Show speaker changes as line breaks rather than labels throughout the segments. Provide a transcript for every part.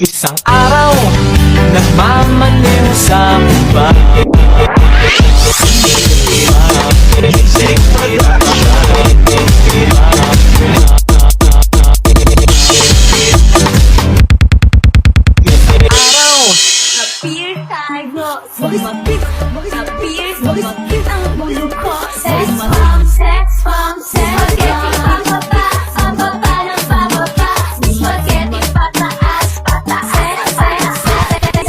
Isang araw, nagmamaneho sa baba.
Appear tayo sa mapit. Appear sa mapit ang mulo ko. Sex bomb, sex bomb, spaghetti pababa, pababa ng pababa. Spaghetti pataas, pataas,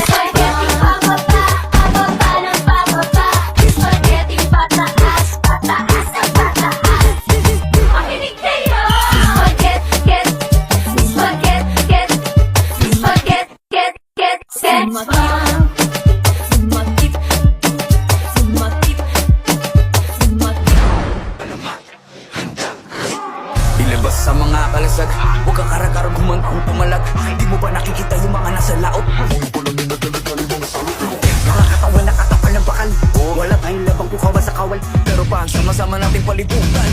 spaghetti pababa, pababa ng pababa. Spaghetti pataas, pataas, pataas. Makinig kayo. Sex bomb. Sumakit, sumakit, sumakit.
Ilabas sa mga kalasag, huwag kang karakar gumantong pumalag. Di mo ba nakikita yung mga nasa laot? Mga katawan nakatapal ng bakal. Wala tayong labang kukawa sa kawal, pero pa ang sama-sama nating palibutan.